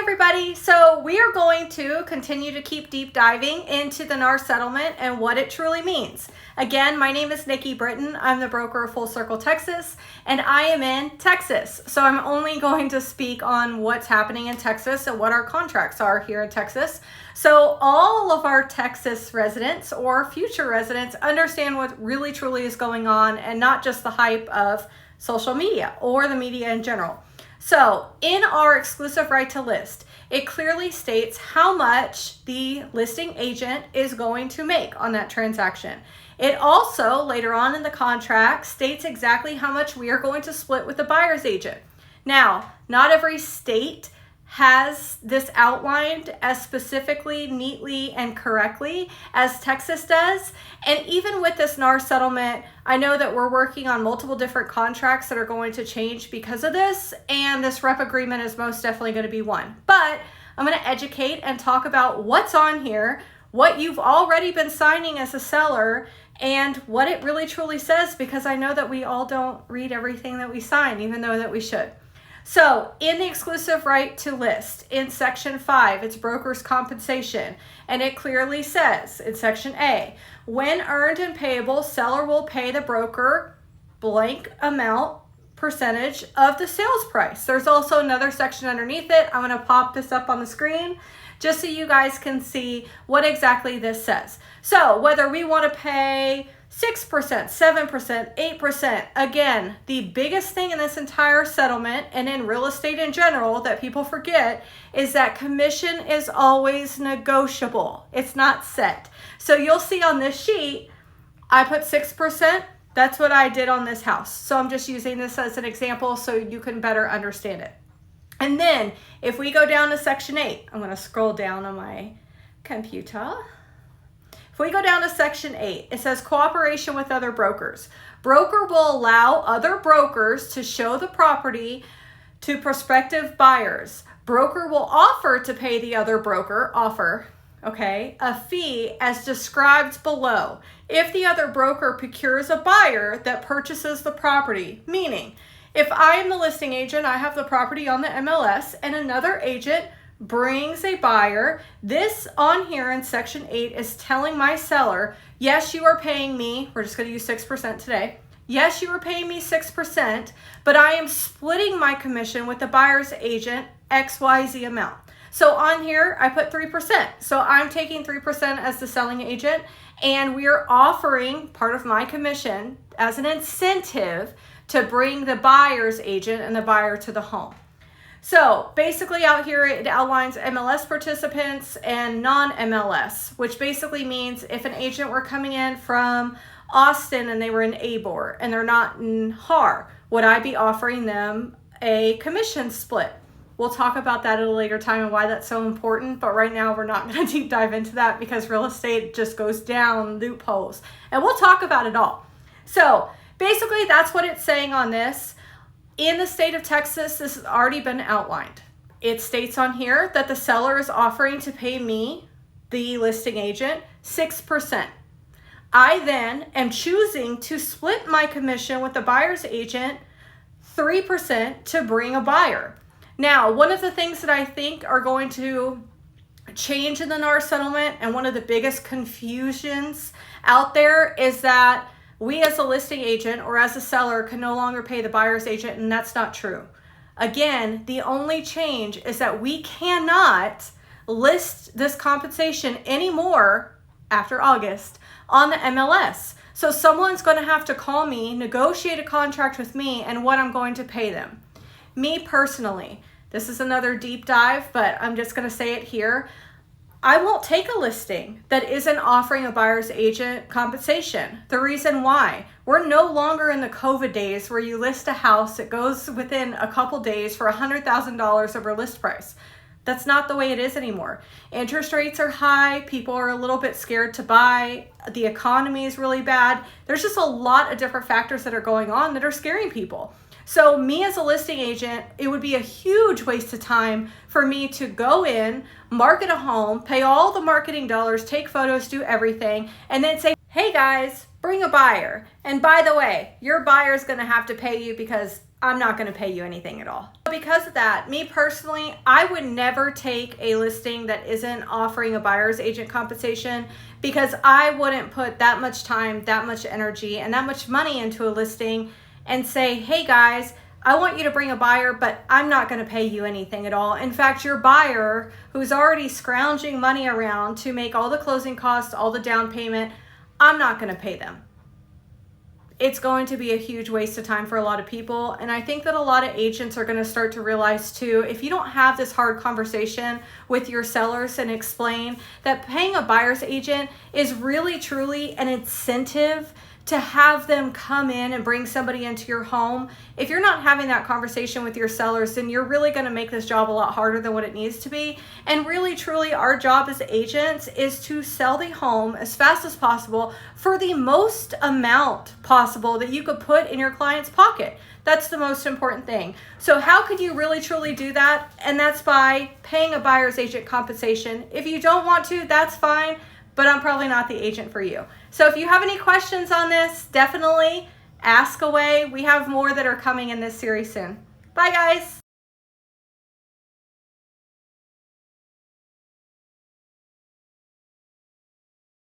everybody. So we are going to continue to keep deep diving into the NAR settlement and what it truly means. Again, my name is Nikki Britton. I'm the broker of Full Circle Texas, and I am in Texas. So I'm only going to speak on what's happening in Texas and what our contracts are here in Texas. So all of our Texas residents or future residents understand what really truly is going on and not just the hype of social media or the media in general. So in our exclusive right to list, it clearly states how much the listing agent is going to make on that transaction. It also, later on in the contract, states exactly how much we are going to split with the buyer's agent. Now, not every state has this outlined as specifically, neatly, and correctly as Texas does. And even with this NAR settlement, I know that we're working on multiple different contracts that are going to change because of this, and this rep agreement is most definitely going to be one. But I'm going to educate and talk about what's on here, what you've already been signing as a seller, and what it really truly says, because I know that we all don't read everything that we sign, even though that we should. So in the exclusive right to list, in section 5, it's broker's compensation, and it clearly says in section A, when earned and payable, seller will pay the broker blank amount percentage of the sales price. There's also another section underneath it. I'm going to pop this up on the screen just so you guys can see what exactly this says. So whether we want to pay 6%, 7%, 8%. Again, the biggest thing in this entire settlement and in real estate in general that people forget is that commission is always negotiable. It's not set. So you'll see on this sheet, I put 6%. That's what I did on this house. So I'm just using this as an example so you can better understand it. And then if we go down to section 8, I'm going to scroll down on my computer. If we go down to section 8, it says cooperation with other brokers. Broker will allow other brokers to show the property to prospective buyers. Broker will offer to pay the other broker, a fee as described below if the other broker procures a buyer that purchases the property. Meaning, if I am the listing agent, I have the property on the MLS, and another agent brings a buyer, this on here in section 8 is telling my seller, yes, you are paying me, we're just going to use 6% today. Yes, you are paying me 6%, but I am splitting my commission with the buyer's agent XYZ amount. So on here, I put 3%. So I'm taking 3% as the selling agent, and we are offering part of my commission as an incentive to bring the buyer's agent and the buyer to the home. So basically out here, it outlines MLS participants and non-MLS, which basically means if an agent were coming in from Austin and they were in ABOR and they're not in HAR, would I be offering them a commission split? We'll talk about that at a later time and why that's so important, but right now we're not going to deep dive into that because real estate just goes down loopholes, and we'll talk about it all. So basically that's what it's saying on this. In the state of Texas, this has already been outlined. It states on here that the seller is offering to pay me, the listing agent, 6%. I then am choosing to split my commission with the buyer's agent 3% to bring a buyer. Now, one of the things that I think are going to change in the NAR settlement, and one of the biggest confusions out there, is that we as a listing agent or as a seller can no longer pay the buyer's agent, and that's not true. Again, the only change is that we cannot list this compensation anymore after August on the MLS. So someone's going to have to call me, negotiate a contract with me, and what I'm going to pay them. Me personally, this is another deep dive, but I'm just going to say it here. I won't take a listing that isn't offering a buyer's agent compensation. The reason why, we're no longer in the COVID days where you list a house, it goes within a couple days for $100,000 over list price. That's not the way it is anymore. Interest rates are high. People are a little bit scared to buy. The economy is really bad. There's just a lot of different factors that are going on that are scaring people. So me as a listing agent, it would be a huge waste of time for me to go in, market a home, pay all the marketing dollars, take photos, do everything, and then say, hey guys, bring a buyer. And by the way, your buyer is going to have to pay you because I'm not going to pay you anything at all. Because of that, me personally, I would never take a listing that isn't offering a buyer's agent compensation, because I wouldn't put that much time, that much energy, and that much money into a listing and say, hey guys, I want you to bring a buyer, but I'm not going to pay you anything at all. In fact, your buyer, who's already scrounging money around to make all the closing costs, all the down payment, I'm not going to pay them. It's going to be a huge waste of time for a lot of people. And I think that a lot of agents are going to start to realize too, if you don't have this hard conversation with your sellers and explain that paying a buyer's agent is really truly an incentive to have them come in and bring somebody into your home. If you're not having that conversation with your sellers, then you're really going to make this job a lot harder than what it needs to be. And really, truly, our job as agents is to sell the home as fast as possible for the most amount possible that you could put in your client's pocket. That's the most important thing. So how could you really truly do that? And that's by paying a buyer's agent compensation. If you don't want to, that's fine, but I'm probably not the agent for you. So if you have any questions on this, definitely ask away. We have more that are coming in this series soon. Bye guys.